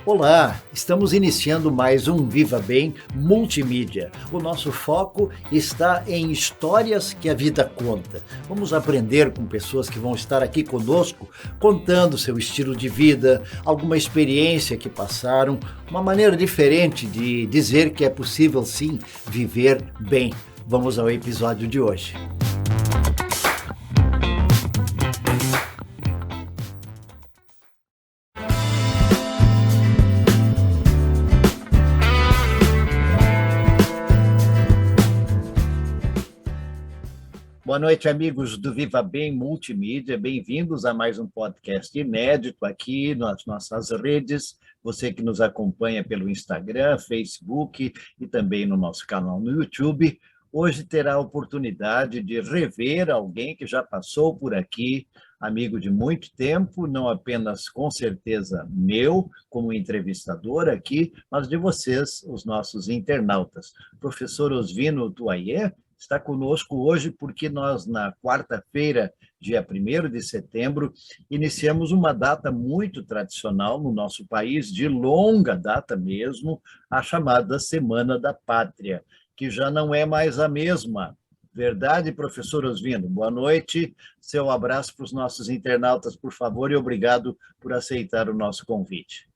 Olá, estamos iniciando mais um Viva Bem Multimídia. O nosso foco está em histórias que a vida conta. Vamos aprender com pessoas que vão estar aqui conosco, contando seu estilo de vida, alguma experiência que passaram, uma maneira diferente de dizer que é possível sim viver bem. Vamos ao episódio de hoje. Boa noite, amigos do Viva Bem Multimídia. Bem-vindos a mais um podcast inédito aqui nas nossas redes. Você que nos acompanha pelo Instagram, Facebook e também no nosso canal no YouTube, hoje terá a oportunidade de rever alguém que já passou por aqui, amigo de muito tempo, não apenas com certeza meu, como entrevistador aqui, mas de vocês, os nossos internautas. Professor Osvino Tuaie está conosco hoje porque nós, na quarta-feira, dia 1º de setembro, iniciamos uma data muito tradicional no nosso país, de longa data mesmo, a chamada Semana da Pátria, que já não é mais a mesma. Verdade, professor Osvino? Boa noite, seu abraço para os nossos internautas, por favor, e obrigado por aceitar o nosso convite.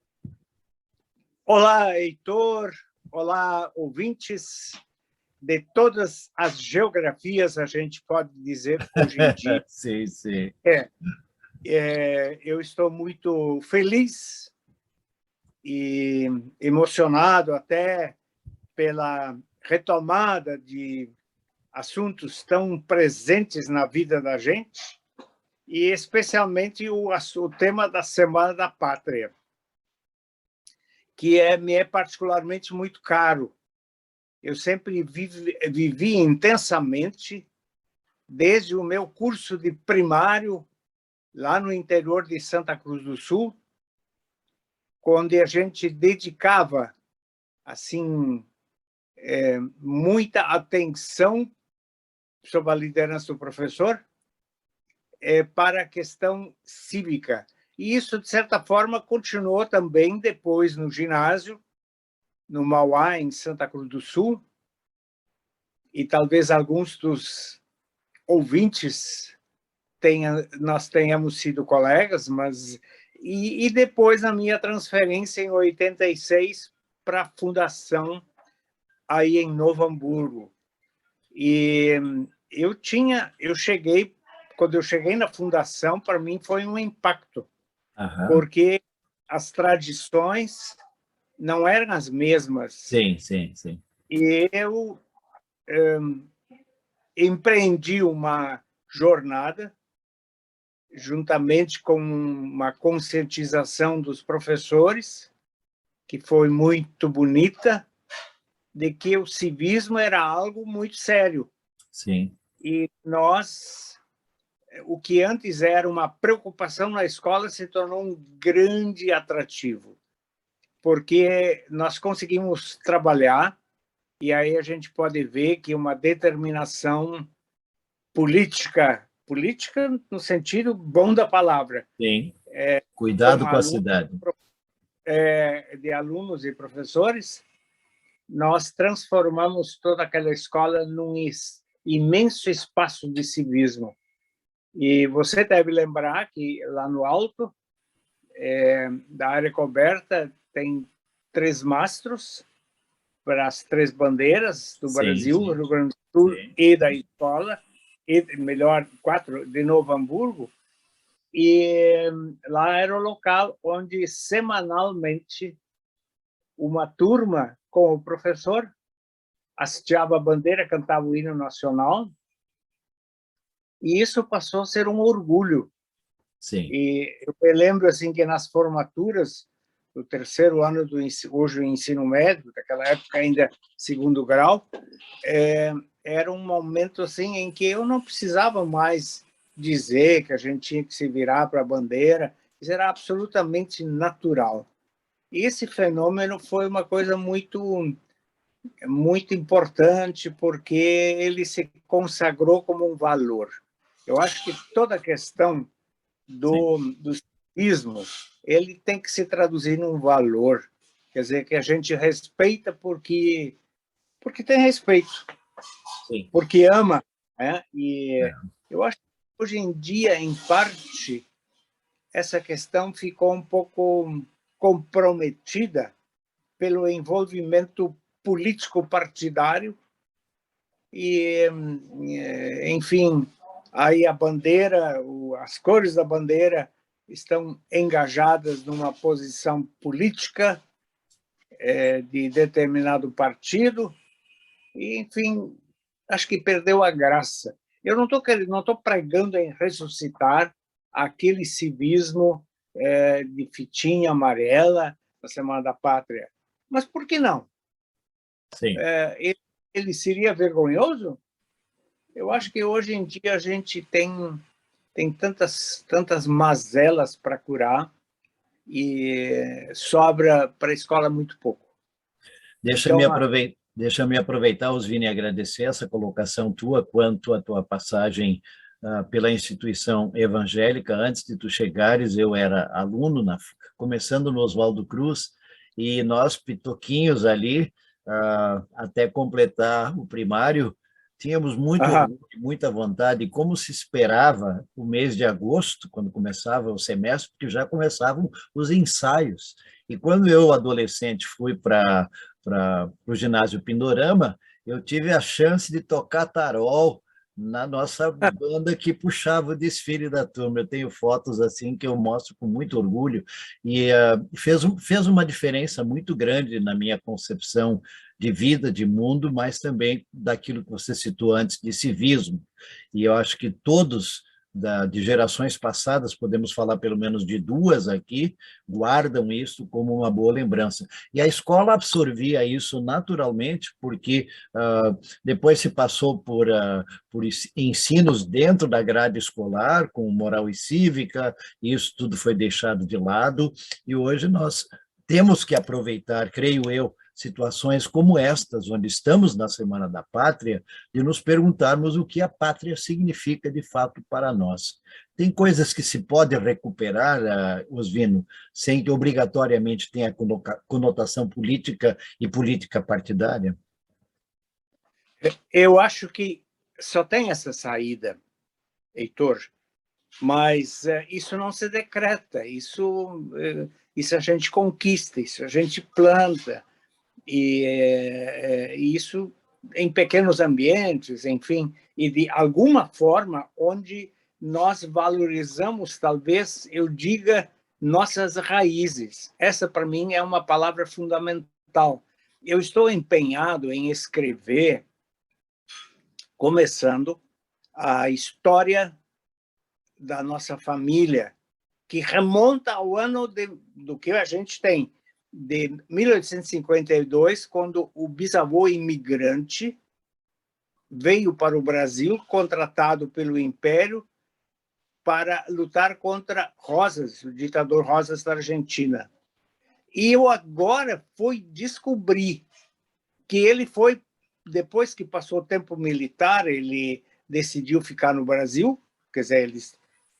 Olá, Heitor. Olá, ouvintes. De todas as geografias, a gente pode dizer hoje em dia. Sim, sim. Eu estou muito feliz e emocionado até pela retomada de assuntos tão presentes na vida da gente, e especialmente o tema da Semana da Pátria, que me é particularmente muito caro. Eu sempre vivi intensamente, desde o meu curso de primário, lá no interior de Santa Cruz do Sul, onde a gente dedicava assim, muita atenção, sob a liderança do professor, para a questão cívica. E isso, de certa forma, continuou também depois no ginásio, no Mauá, em Santa Cruz do Sul, e talvez alguns dos ouvintes nós tenhamos sido colegas, mas e depois a minha transferência em 86 para a fundação aí em Novo Hamburgo. E quando eu cheguei na fundação, para mim foi um impacto, porque as tradições não eram as mesmas. Sim, sim, sim. E eu empreendi uma jornada, juntamente com uma conscientização dos professores, que foi muito bonita, de que o civismo era algo muito sério. Sim. E o que antes era uma preocupação na escola, se tornou um grande atrativo, porque nós conseguimos trabalhar, e aí a gente pode ver que uma determinação política no sentido bom da palavra. Sim. Cuidado com a cidade. De alunos e professores, nós transformamos toda aquela escola num imenso espaço de civismo. E você deve lembrar que lá no alto da área coberta tem 3 mastros para as 3 bandeiras do Brasil, Rio Grande do Sul e da escola, e melhor, 4 de Novo Hamburgo. E lá era o local onde semanalmente uma turma com o professor hasteava a bandeira, cantava o hino nacional, e isso passou a ser um orgulho. Sim. E eu me lembro assim que nas formaturas do 3º ano hoje o ensino médio, daquela época ainda 2º grau, era um momento assim em que eu não precisava mais dizer que a gente tinha que se virar para a bandeira, isso era absolutamente natural. E esse fenômeno foi uma coisa muito importante, porque ele se consagrou como um valor. Eu acho que toda a questão do civismo, ele tem que se traduzir num valor, quer dizer, que a gente respeita porque tem respeito, Sim. porque ama, né? E eu acho que hoje em dia, em parte, essa questão ficou um pouco comprometida pelo envolvimento político-partidário e, enfim, aí a bandeira, as cores da bandeira estão engajadas numa posição política de determinado partido e, enfim, acho que perdeu a graça. Eu não estou pregando em ressuscitar aquele civismo de fitinha amarela na Semana da Pátria, mas por que não? Sim. Ele seria vergonhoso? Eu acho que hoje em dia a gente tem tantas mazelas para curar e sobra para a escola muito pouco. Deixa-me aproveitar, deixa-me aproveitar, Osvini, e agradecer essa colocação tua quanto à tua passagem pela instituição evangélica. Antes de tu chegares, eu era aluno, começando no Oswaldo Cruz, e nós, pitoquinhos ali, até completar o primário, tínhamos muito orgulho, muita vontade, e como se esperava o mês de agosto, quando começava o semestre, porque já começavam os ensaios. E quando eu, adolescente, fui para o ginásio Pindorama, eu tive a chance de tocar tarol na nossa banda que puxava o desfile da turma. Eu tenho fotos assim que eu mostro com muito orgulho e fez uma diferença muito grande na minha concepção de vida, de mundo, mas também daquilo que você citou antes de civismo. E eu acho que todos de gerações passadas, podemos falar pelo menos de duas aqui, guardam isso como uma boa lembrança. E a escola absorvia isso naturalmente, porque depois se passou por ensinos dentro da grade escolar, com moral e cívica, e isso tudo foi deixado de lado, e hoje nós temos que aproveitar, creio eu, situações como estas, onde estamos na Semana da Pátria, de nos perguntarmos o que a pátria significa de fato para nós. Tem coisas que se pode recuperar, Osvino, sem que obrigatoriamente tenha conotação política e política partidária? Eu acho que só tem essa saída, Heitor, mas isso não se decreta, isso a gente conquista, isso a gente planta, e isso em pequenos ambientes, enfim, e de alguma forma onde nós valorizamos, talvez eu diga, nossas raízes. Essa, para mim, é uma palavra fundamental. Eu estou empenhado em escrever, começando, a história da nossa família, que remonta ao ano do que a gente tem, de 1852, quando o bisavô imigrante veio para o Brasil, contratado pelo Império, para lutar contra Rosas, o ditador Rosas da Argentina. E eu agora fui descobrir que ele foi, depois que passou o tempo militar, ele decidiu ficar no Brasil, quer dizer, eles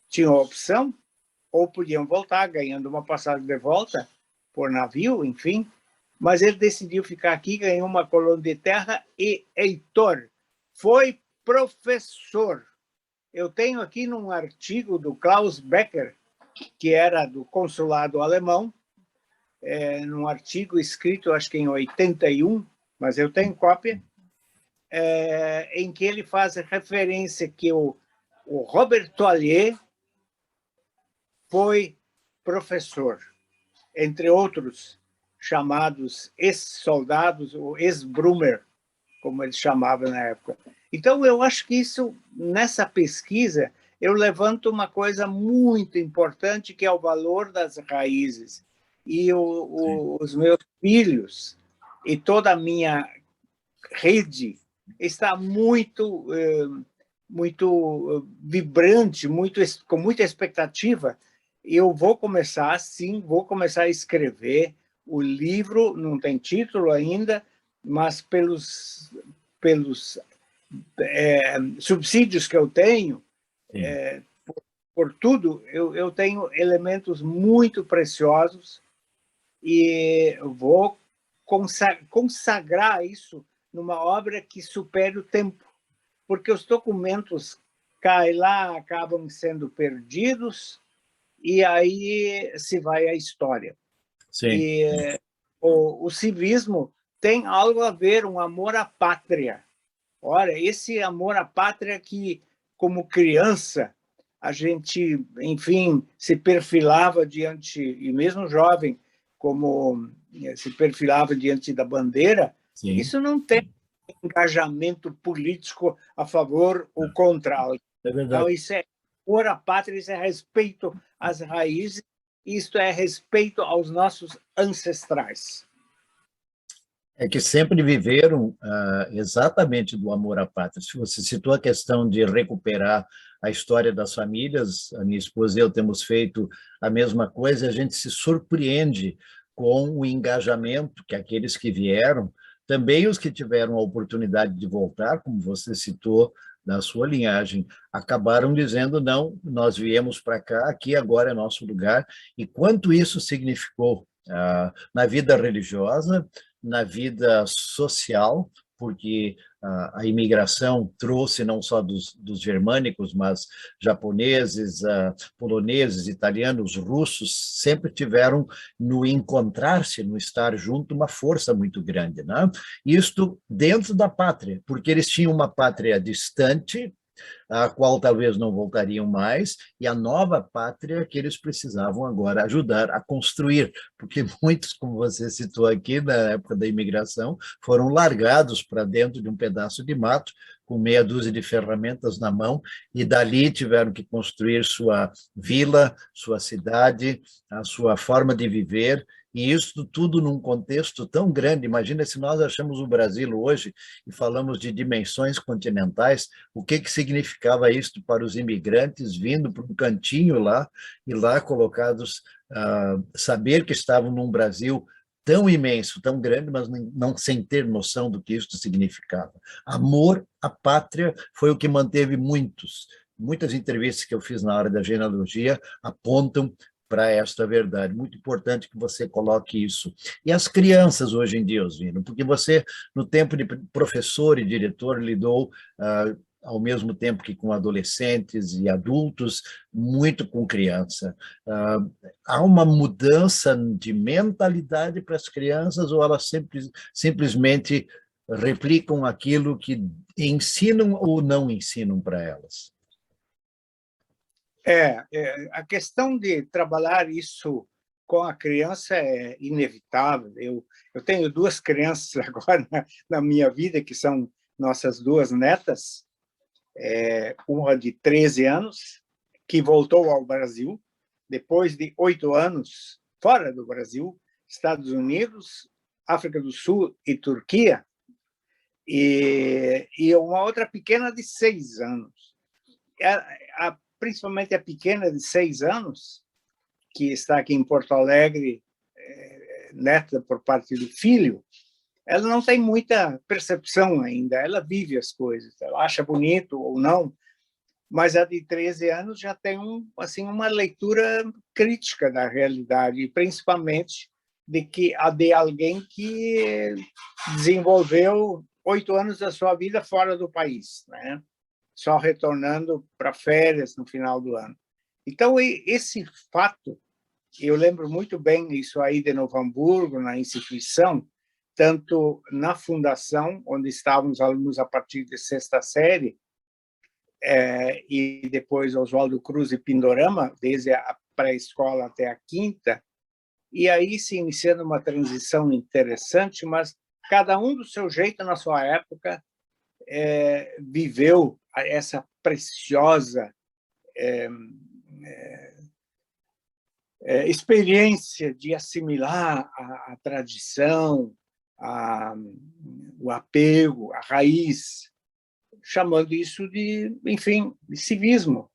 tinham a opção, ou podiam voltar, ganhando uma passagem de volta por navio, enfim, mas ele decidiu ficar aqui, ganhou uma colônia de terra e, Heitor, foi professor. Eu tenho aqui num artigo do Klaus Becker, que era do consulado alemão, num artigo escrito, acho que em 81, mas eu tenho cópia, em que ele faz referência que o Robert Toallier foi professor, entre outros chamados ex-soldados, ou ex-Brumer, como eles chamavam na época. Então, eu acho que isso, nessa pesquisa, eu levanto uma coisa muito importante, que é o valor das raízes. E os meus filhos e toda a minha rede está muito, muito vibrante, com muita expectativa. Eu vou começar, sim, vou começar a escrever. O livro não tem título ainda, mas pelos subsídios que eu tenho, por tudo, eu tenho elementos muito preciosos e eu vou consagrar isso numa obra que supere o tempo, porque os documentos caem lá, acabam sendo perdidos, e aí se vai a história. Sim. E o civismo tem algo a ver, um amor à pátria. Ora, esse amor à pátria que, como criança, a gente, enfim, se perfilava diante, e mesmo jovem, como se perfilava diante da bandeira, Sim. isso não tem engajamento político a favor ou contra. É verdade. Então, isso é amor à pátria, isso é respeito às raízes, isto é respeito aos nossos ancestrais. É que sempre viveram exatamente do amor à pátria. Se você citou a questão de recuperar a história das famílias, a minha esposa e eu temos feito a mesma coisa, a gente se surpreende com o engajamento que aqueles que vieram, também os que tiveram a oportunidade de voltar, como você citou, na sua linhagem, acabaram dizendo, não, nós viemos para cá, aqui agora é nosso lugar, e quanto isso significou na vida religiosa, na vida social, porque a imigração trouxe não só dos germânicos, mas japoneses, poloneses, italianos, russos, sempre tiveram no encontrar-se, no estar junto, uma força muito grande, né? Isto dentro da pátria, porque eles tinham uma pátria distante, a qual talvez não voltariam mais, e a nova pátria que eles precisavam agora ajudar a construir, porque muitos, como você citou aqui, na época da imigração, foram largados para dentro de um pedaço de mato, com meia dúzia de ferramentas na mão, e dali tiveram que construir sua vila, sua cidade, a sua forma de viver, e isso tudo num contexto tão grande. Imagina se nós achamos o Brasil hoje e falamos de dimensões continentais, o que significava isso para os imigrantes vindo para um cantinho lá, e lá colocados, saber que estavam num Brasil tão imenso, tão grande, mas não sem ter noção do que isso significava. Amor à pátria foi o que manteve muitas entrevistas que eu fiz na área da genealogia apontam para esta verdade. Muito importante que você coloque isso. E as crianças hoje em dia, Oswino, porque você, no tempo de professor e diretor, lidou ao mesmo tempo que com adolescentes e adultos, muito com criança. Há uma mudança de mentalidade para as crianças ou elas simplesmente replicam aquilo que ensinam ou não ensinam para elas? A questão de trabalhar isso com a criança é inevitável. Eu tenho duas crianças agora na minha vida, que são nossas duas netas, uma de 13 anos, que voltou ao Brasil, depois de 8 anos fora do Brasil, Estados Unidos, África do Sul e Turquia, e uma outra pequena de 6 anos. Principalmente a pequena de 6 anos, que está aqui em Porto Alegre, neta por parte do filho, ela não tem muita percepção ainda, ela vive as coisas, ela acha bonito ou não, mas a de 13 anos já tem uma leitura crítica da realidade, principalmente de alguém que desenvolveu 8 anos da sua vida fora do país, né? Só retornando para férias no final do ano. Então, esse fato, eu lembro muito bem isso aí de Novo Hamburgo, na instituição, tanto na fundação, onde estávamos alunos a partir de 6ª série, e depois Oswaldo Cruz e Pindorama, desde a pré-escola até a 5ª, e aí se iniciando uma transição interessante, mas cada um do seu jeito, na sua época, viveu essa preciosa experiência de assimilar a tradição, o apego, a raiz, chamando isso de, enfim, de civismo,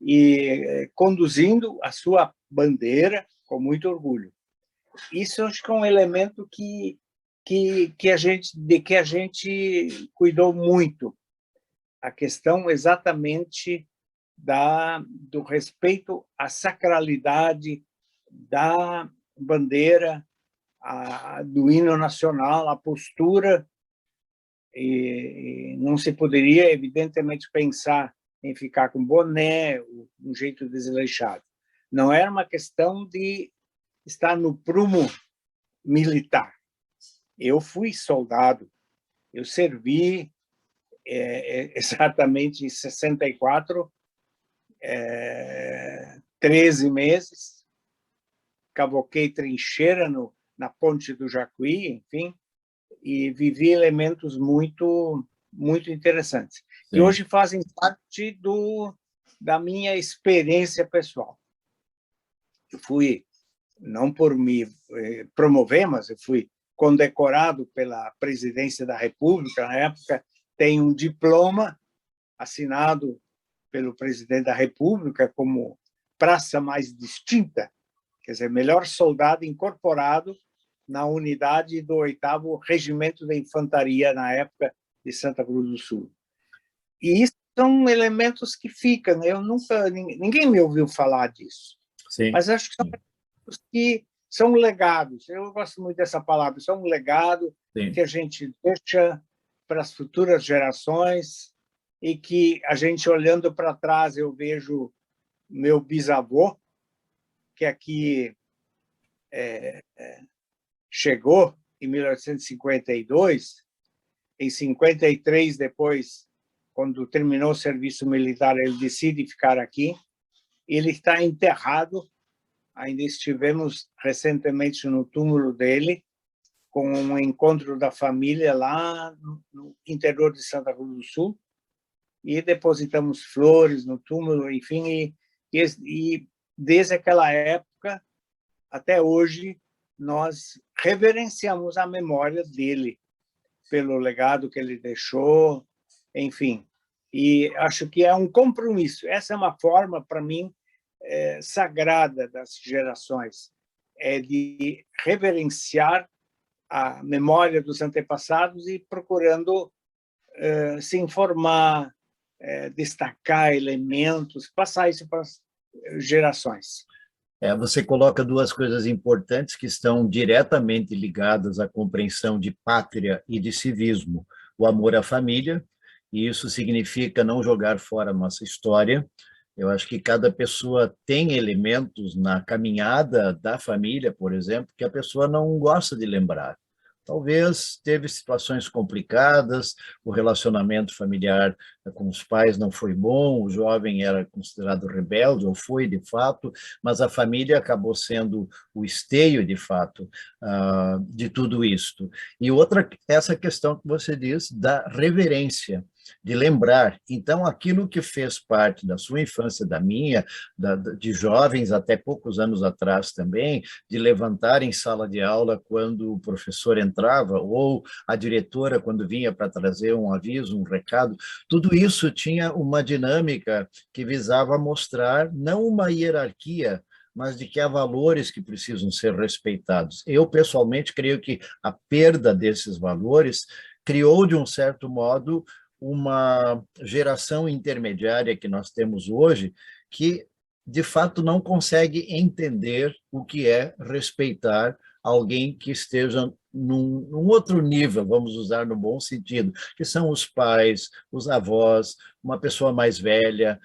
e conduzindo a sua bandeira com muito orgulho. Isso acho que é um elemento de que a gente cuidou muito, a questão exatamente do respeito à sacralidade da bandeira, do hino nacional, a postura, e não se poderia, evidentemente, pensar em ficar com boné, um jeito desleixado. Não era uma questão de estar no prumo militar. Eu fui soldado, eu servi exatamente em 64, 13 meses, cavoquei trincheira na Ponte do Jacuí, enfim, e vivi elementos muito, muito interessantes. Sim. E hoje fazem parte da minha experiência pessoal. Eu fui, não por me promover, mas eu fui condecorado pela Presidência da República. Na época, tem um diploma assinado pelo Presidente da República como praça mais distinta, quer dizer, melhor soldado incorporado na unidade do 8º Regimento de Infantaria, na época, de Santa Cruz do Sul. E isso são elementos que ficam, ninguém me ouviu falar disso. Sim. Mas acho que são elementos que são legados. Eu gosto muito dessa palavra, são um legado. Sim. Que a gente deixa para as futuras gerações e que a gente, olhando para trás, eu vejo meu bisavô, que aqui chegou em 1852, em 53, depois, quando terminou o serviço militar, ele decide ficar aqui. Ele está enterrado, ainda estivemos recentemente no túmulo dele, com um encontro da família lá no interior de Santa Cruz do Sul, e depositamos flores no túmulo, enfim, e desde aquela época até hoje nós reverenciamos a memória dele, pelo legado que ele deixou, enfim. E acho que é um compromisso. Essa é uma forma, para mim, sagrada das gerações, de reverenciar a memória dos antepassados e procurando se informar, destacar elementos, passar isso para as gerações. Você coloca duas coisas importantes que estão diretamente ligadas à compreensão de pátria e de civismo. O amor à família, e isso significa não jogar fora a nossa história. Eu acho que cada pessoa tem elementos na caminhada da família, por exemplo, que a pessoa não gosta de lembrar. Talvez teve situações complicadas, o relacionamento familiar com os pais não foi bom, o jovem era considerado rebelde, ou foi de fato, mas a família acabou sendo o esteio, de fato, de tudo isto. E outra, essa questão que você diz da reverência, de lembrar. Então, aquilo que fez parte da sua infância, da minha, de jovens até poucos anos atrás também, de levantar em sala de aula quando o professor entrava, ou a diretora quando vinha para trazer um aviso, um recado, tudo isso tinha uma dinâmica que visava mostrar não uma hierarquia, mas de que há valores que precisam ser respeitados. Eu, pessoalmente, creio que a perda desses valores criou, de um certo modo, uma geração intermediária que nós temos hoje, que, de fato, não consegue entender o que é respeitar alguém que esteja num outro nível, vamos usar no bom sentido, que são os pais, os avós, uma pessoa mais velha,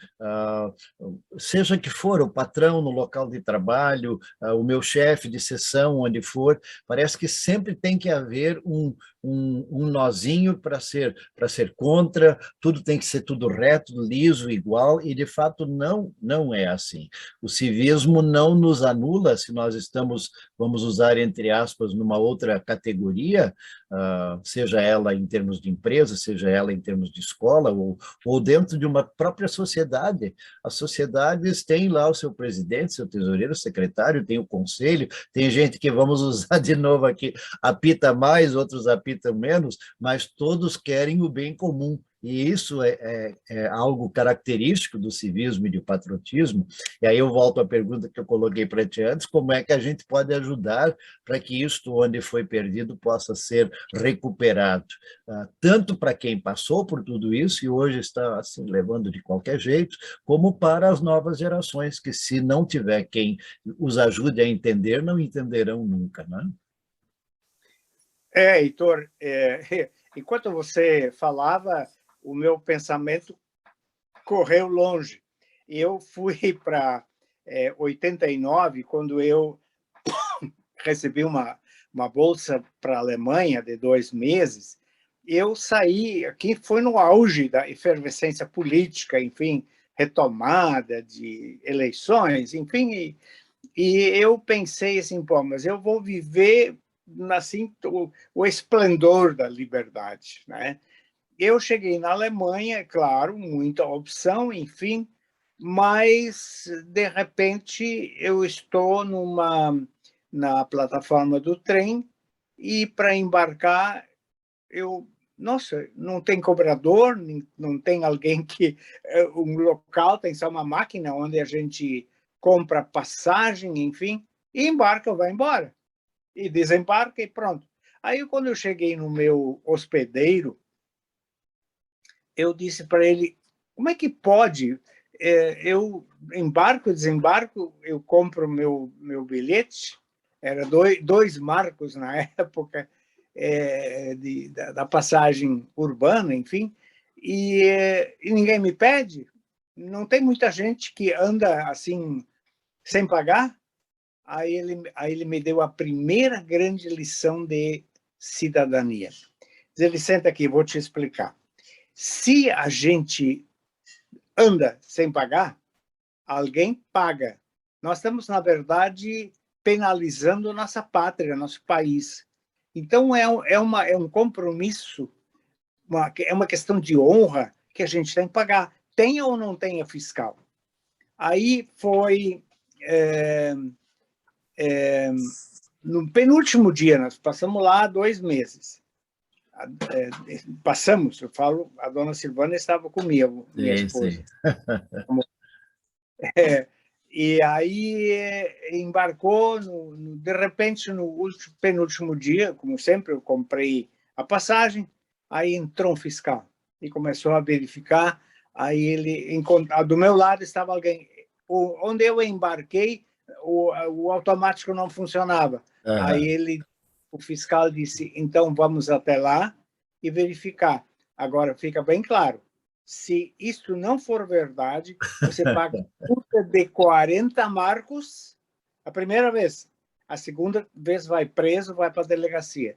seja que for, o patrão no local de trabalho, o meu chefe de seção, onde for, parece que sempre tem que haver um nozinho para ser contra, tudo tem que ser tudo reto, liso, igual, e de fato não é assim. O civismo não nos anula se nós estamos, vamos usar entre aspas, numa outra categoria, seja ela em termos de empresa, seja ela em termos de escola, ou dentro de uma própria sociedade. As sociedades têm lá o seu presidente, seu tesoureiro, secretário, tem o conselho, tem gente que, vamos usar de novo aqui, apita mais, outros apitam menos, mas todos querem o bem comum. e isso é algo característico do civismo e do patriotismo. E aí eu volto à pergunta que eu coloquei para ti antes, como é que a gente pode ajudar para que isto, onde foi perdido, possa ser recuperado, tanto para quem passou por tudo isso e hoje está assim levando de qualquer jeito, como para as novas gerações, que se não tiver quem os ajude a entender, não entenderão nunca, né? Heitor, enquanto você falava, o meu pensamento correu longe. Eu fui para 89, quando eu recebi uma bolsa para a Alemanha de 2 meses. Eu saí, aqui foi no auge da efervescência política, enfim, retomada de eleições, enfim, e eu pensei assim, pô, mas eu vou viver assim o esplendor da liberdade, né? Eu cheguei na Alemanha, claro, muita opção, enfim, mas de repente eu estou na plataforma do trem e para embarcar eu nossa, não tem cobrador, não tem alguém que um local, tem só uma máquina onde a gente compra passagem, enfim, e embarca, vai embora. E desembarca e pronto. Aí, quando eu cheguei no meu hospedeiro, eu disse para ele, como é que pode? Eu embarco, desembarco, eu compro meu bilhete, era 2 marcos na época, da passagem urbana, enfim, e ninguém me pede. Não tem muita gente que anda assim, sem pagar. Aí ele me deu a primeira grande lição de cidadania. Ele senta aqui, vou te explicar. Se a gente anda sem pagar, alguém paga. Nós estamos, na verdade, penalizando nossa pátria, nosso país. Então, é um compromisso, é uma questão de honra que a gente tem que pagar, tenha ou não tenha fiscal. Aí foi no penúltimo dia, nós passamos lá 2 meses. Passamos, eu falo, a dona Silvana estava comigo, minha esposa. E aí embarcou, de repente, no penúltimo dia, como sempre, eu comprei a passagem, aí entrou um fiscal e começou a verificar, aí ele, do meu lado estava alguém, onde eu embarquei, o automático não funcionava. Uhum. Aí o fiscal disse, então vamos até lá e verificar. Agora, fica bem claro, se isso não for verdade, você paga multa de 40 marcos a primeira vez. A segunda vez vai preso, vai para a delegacia.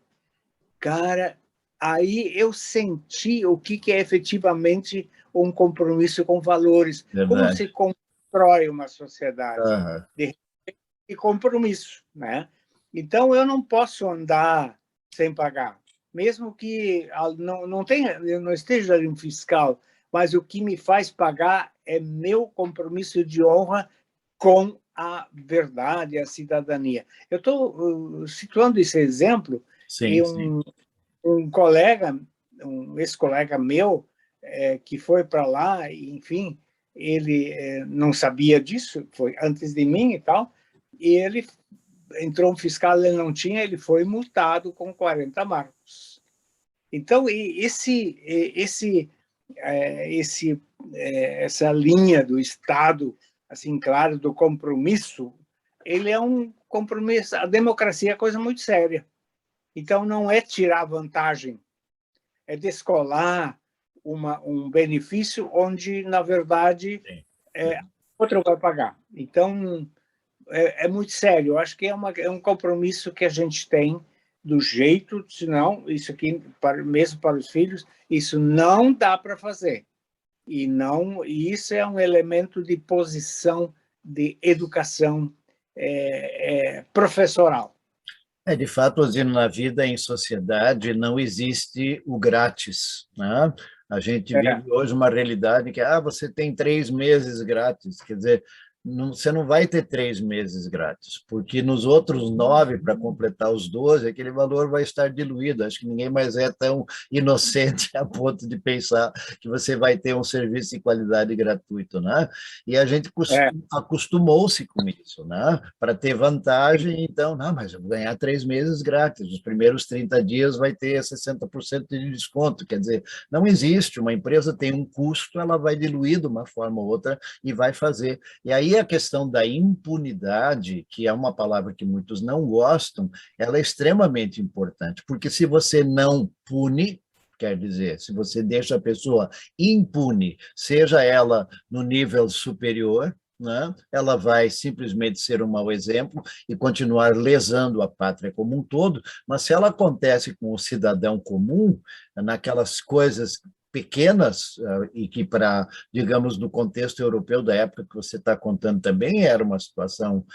Cara, aí eu senti o que é efetivamente um compromisso com valores. Verdade. Como se constrói uma sociedade de compromisso, né? Então, eu não posso andar sem pagar. Mesmo que eu não esteja ali um fiscal, mas o que me faz pagar é meu compromisso de honra com a verdade, a cidadania. Eu estou situando esse exemplo e um colega, um ex-colega meu, que foi para lá, e, enfim, ele não sabia disso, foi antes de mim e tal, e ele entrou um fiscal, ele não tinha, ele foi multado com 40 marcos. Então, essa linha do Estado, assim, claro, do compromisso, ele é um compromisso, a democracia é coisa muito séria. Então, não é tirar vantagem, é descolar um benefício onde, na verdade, outro vai pagar. Então, é muito sério. Eu acho que é um compromisso que a gente tem do jeito, senão, isso aqui, mesmo para os filhos, isso não dá para fazer. E isso é um elemento de posição de educação professoral. De fato, Osino, na vida em sociedade não existe o grátis, né? A gente vive hoje uma realidade que você tem 3 meses grátis, quer dizer, você não vai ter 3 meses grátis, porque nos outros 9, para completar os 12, aquele valor vai estar diluído. Acho que ninguém mais é tão inocente a ponto de pensar que você vai ter um serviço de qualidade gratuito, né? E a gente É, acostumou-se com isso, né? Para ter vantagem, então, não, mas eu vou ganhar 3 meses grátis, os primeiros 30 dias vai ter 60% de desconto, quer dizer, não existe, uma empresa tem um custo, ela vai diluir de uma forma ou outra e vai fazer. E aí a questão da impunidade, que é uma palavra que muitos não gostam, ela é extremamente importante, porque se você não pune, quer dizer, se você deixa a pessoa impune, seja ela no nível superior, né? Ela vai simplesmente ser um mau exemplo e continuar lesando a pátria como um todo, mas se ela acontece com o cidadão comum, naquelas coisas pequenas, e que para, digamos, no contexto europeu da época que você está contando também, era uma situação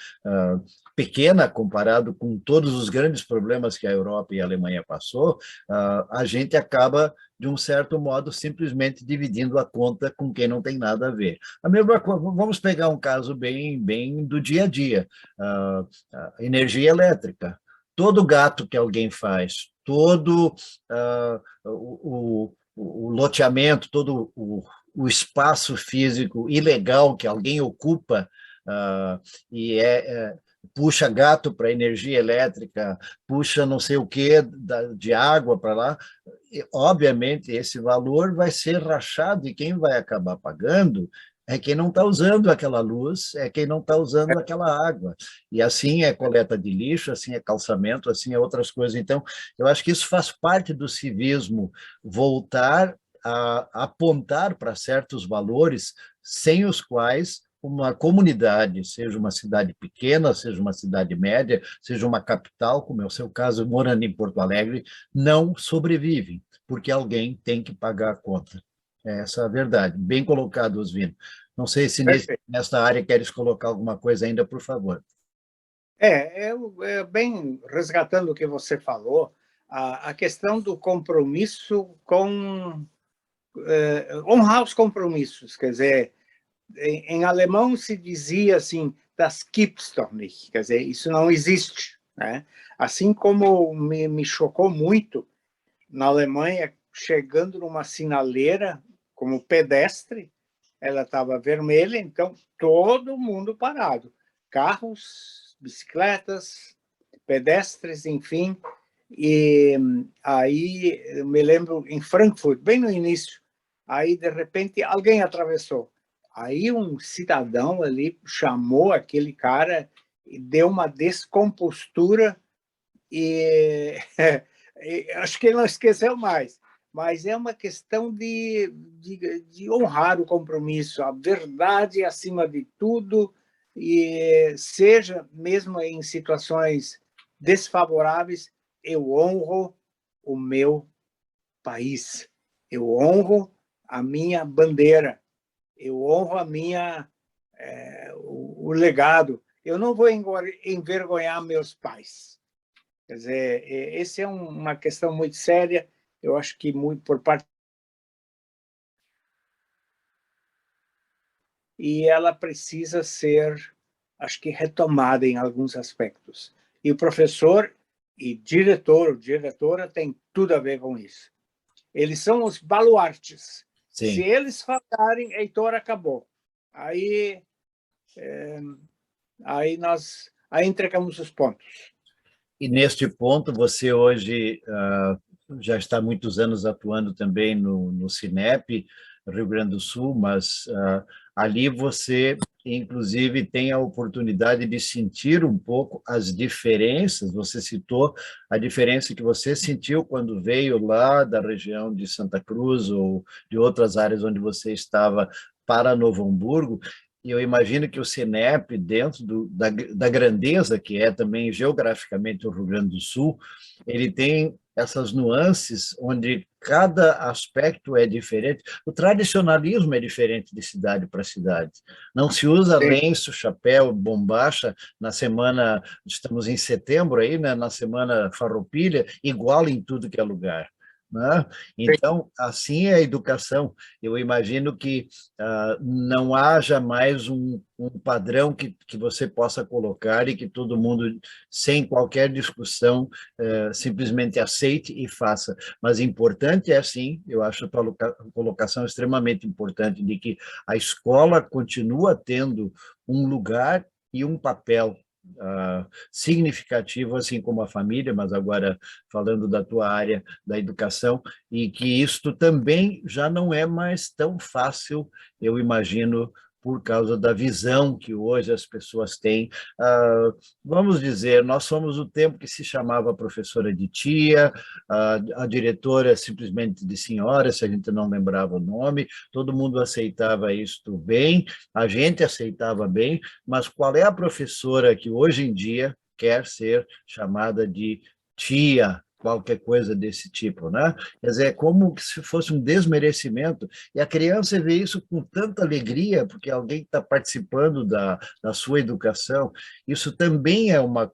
pequena comparado com todos os grandes problemas que a Europa e a Alemanha passou, a gente acaba, de um certo modo, simplesmente dividindo a conta com quem não tem nada a ver. A mesma coisa, vamos pegar um caso bem do dia a dia, a energia elétrica. Todo gato que alguém faz, todo o loteamento, todo o espaço físico ilegal que alguém ocupa, e puxa gato para energia elétrica, puxa não sei o que de água para lá, e, obviamente esse valor vai ser rachado e quem vai acabar pagando é quem não está usando aquela luz, é quem não está usando aquela água. E assim é coleta de lixo, assim é calçamento, assim é outras coisas. Então, eu acho que isso faz parte do civismo, voltar a apontar para certos valores sem os quais uma comunidade, seja uma cidade pequena, seja uma cidade média, seja uma capital, como é o seu caso, morando em Porto Alegre, não sobrevive, porque alguém tem que pagar a conta. Essa é a verdade. Bem colocado, Osvino. Não sei se perfeito. nesta área queres colocar alguma coisa ainda, por favor. Bem resgatando o que você falou, a questão do compromisso com honrar os compromissos, quer dizer, em alemão se dizia assim, das gibt's doch nicht, quer dizer, isso não existe, né? Assim como me chocou muito na Alemanha, chegando numa sinaleira como pedestre, ela estava vermelha, então todo mundo parado, carros, bicicletas, pedestres, enfim. E aí eu me lembro em Frankfurt, bem no início, aí de repente alguém atravessou. Aí um cidadão ali chamou aquele cara e deu uma descompostura e, e acho que ele não esqueceu mais. Mas é uma questão de honrar o compromisso, a verdade acima de tudo, e seja mesmo em situações desfavoráveis, eu honro o meu país, eu honro a minha bandeira, eu honro a minha o legado. Eu não vou envergonhar meus pais. Quer dizer, essa é uma questão muito séria. Eu acho que muito por parte e ela precisa ser, acho que retomada em alguns aspectos. E o professor e diretor, diretora tem tudo a ver com isso. Eles são os baluartes. Se Sim. eles faltarem, Heitor acabou. Aí entregamos os pontos. E neste ponto, você hoje já está há muitos anos atuando também no Cinep, Rio Grande do Sul, mas ali você, inclusive, tem a oportunidade de sentir um pouco as diferenças. Você citou a diferença que você sentiu quando veio lá da região de Santa Cruz ou de outras áreas onde você estava para Novo Hamburgo, e eu imagino que o Cinep, dentro da grandeza que é também geograficamente o Rio Grande do Sul, ele tem essas nuances onde cada aspecto é diferente. O tradicionalismo é diferente de cidade para cidade. Não se usa Sim, lenço, chapéu, bombacha na semana, estamos em setembro aí, né, na semana farroupilha, igual em tudo que é lugar. né? Então, assim é a educação. Eu imagino que não haja mais um padrão que você possa colocar e que todo mundo, sem qualquer discussão, simplesmente aceite e faça. Mas importante é, sim, eu acho a tua colocação extremamente importante, de que a escola continua tendo um lugar e um papel significativo, assim como a família, mas agora falando da tua área da educação, e que isto também já não é mais tão fácil, eu imagino, por causa da visão que hoje as pessoas têm. Vamos dizer, nós somos o tempo que se chamava professora de tia, a diretora simplesmente de senhora, se a gente não lembrava o nome, todo mundo aceitava isto bem, a gente aceitava bem, mas qual é a professora que hoje em dia quer ser chamada de tia, qualquer coisa desse tipo, né? Quer dizer, é como se fosse um desmerecimento, e a criança vê isso com tanta alegria, porque alguém está participando da sua educação. Isso também é uma,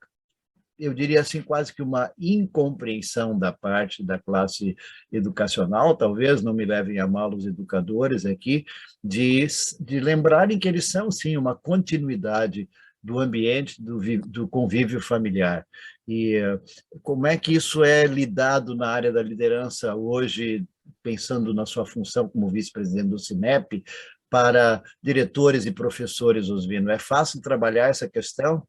eu diria assim, quase que uma incompreensão da parte da classe educacional, talvez, não me levem a mal os educadores aqui, de lembrarem que eles são, sim, uma continuidade do ambiente, do convívio familiar. E como é que isso é lidado na área da liderança hoje, pensando na sua função como vice-presidente do Cinep, para diretores e professores, Oswino? É fácil trabalhar essa questão?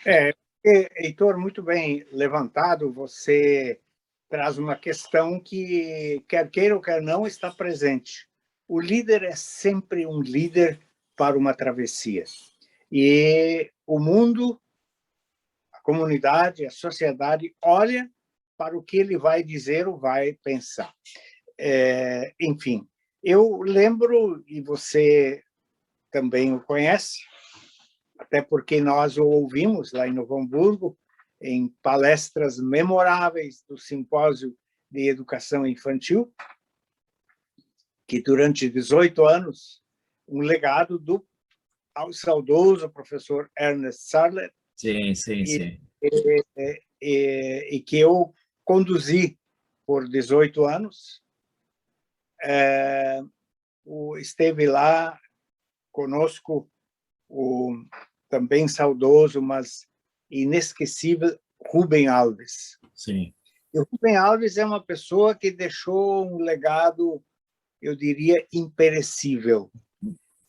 É, Heitor, muito bem levantado, você traz uma questão que, quer queira ou quer não, está presente. O líder é sempre um líder para uma travessia. E o mundo, a comunidade, a sociedade olha para o que ele vai dizer ou vai pensar. Enfim, eu lembro, e você também o conhece, até porque nós o ouvimos lá em Novo Hamburgo, em palestras memoráveis do Simpósio de Educação Infantil, que durante 18 anos, um legado do saudoso professor Ernest Sarlet, Sim, sim, sim. E que eu conduzi por 18 anos. Esteve lá conosco o também saudoso, mas inesquecível Rubem Alves. Sim. E o Rubem Alves é uma pessoa que deixou um legado, eu diria, imperecível.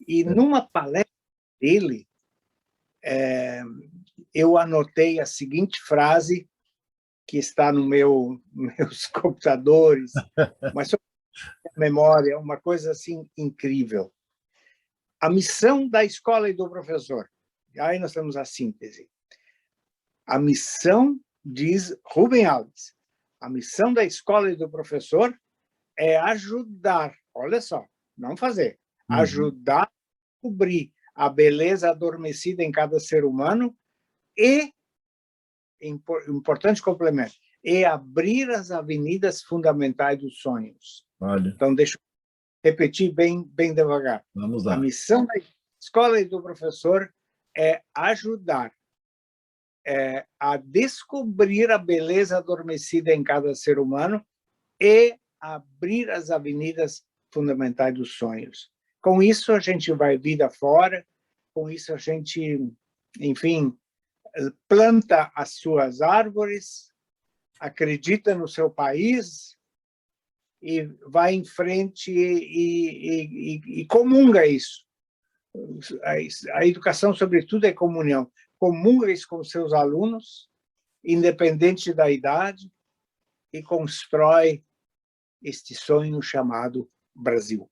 E numa palestra dele, eu anotei a seguinte frase, que está no meus computadores, mas sobre a memória, uma coisa assim incrível. A missão da escola e do professor. Aí nós temos a síntese. A missão, diz Rubem Alves, a missão da escola e do professor é ajudar, olha só, não fazer, ajudar a descobrir a beleza adormecida em cada ser humano e, importante complemento, e abrir as avenidas fundamentais dos sonhos. Olha. Então, deixa eu repetir bem devagar. Vamos lá. A missão da escola e do professor é ajudar a descobrir a beleza adormecida em cada ser humano e abrir as avenidas fundamentais dos sonhos. Com isso, a gente vai vida fora, com isso a gente, enfim, planta as suas árvores, acredita no seu país e vai em frente e comunga isso. A educação, sobretudo, é comunhão. Comunga isso com seus alunos, independente da idade, e constrói este sonho chamado Brasil.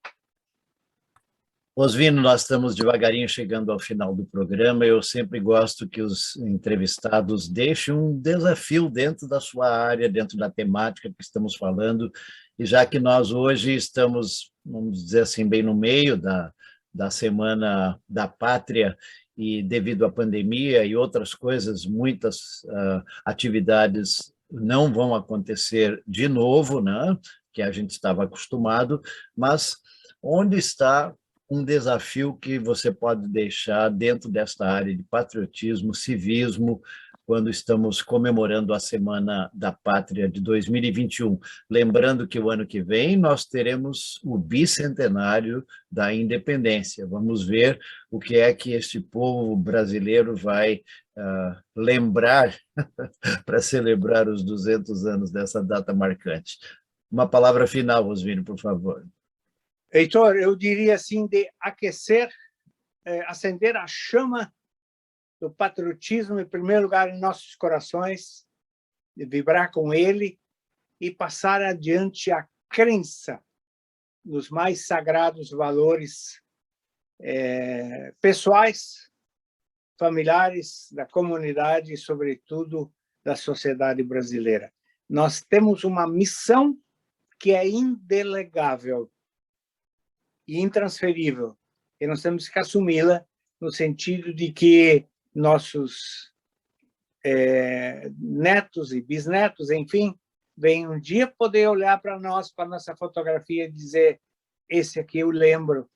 Oswino, nós estamos devagarinho chegando ao final do programa. Eu sempre gosto que os entrevistados deixem um desafio dentro da sua área, dentro da temática que estamos falando, e já que nós hoje estamos, vamos dizer assim, bem no meio da Semana da Pátria, e devido à pandemia e outras coisas, muitas atividades não vão acontecer de novo, né? Que a gente estava acostumado, mas onde está um desafio que você pode deixar dentro desta área de patriotismo, civismo, quando estamos comemorando a Semana da Pátria de 2021. Lembrando que o ano que vem nós teremos o bicentenário da independência. Vamos ver o que é que este povo brasileiro vai lembrar para celebrar os 200 anos dessa data marcante. Uma palavra final, Rosvírio, por favor. Heitor, eu diria assim, de aquecer, acender a chama do patriotismo, em primeiro lugar, em nossos corações, de vibrar com ele e passar adiante a crença nos mais sagrados valores pessoais, familiares, da comunidade e, sobretudo, da sociedade brasileira. Nós temos uma missão que é indelegável e intransferível, e nós temos que assumi-la no sentido de que nossos netos e bisnetos, enfim, venham um dia poder olhar para nós, para nossa fotografia e dizer: esse aqui eu lembro,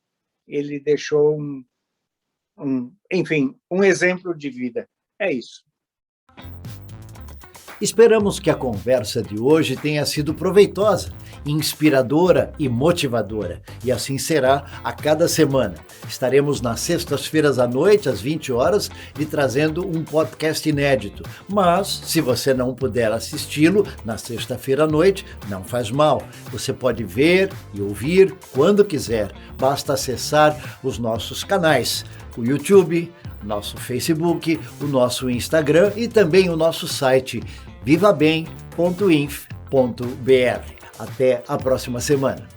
ele deixou enfim, um exemplo de vida. É isso. Esperamos que a conversa de hoje tenha sido proveitosa, inspiradora e motivadora, e assim será a cada semana. Estaremos nas sextas-feiras à noite, às 20 horas, e trazendo um podcast inédito. Mas, se você não puder assisti-lo na sexta-feira à noite, não faz mal. Você pode ver e ouvir quando quiser. Basta acessar os nossos canais, o YouTube, nosso Facebook, o nosso Instagram e também o nosso site vivabem.inf.br. Até a próxima semana.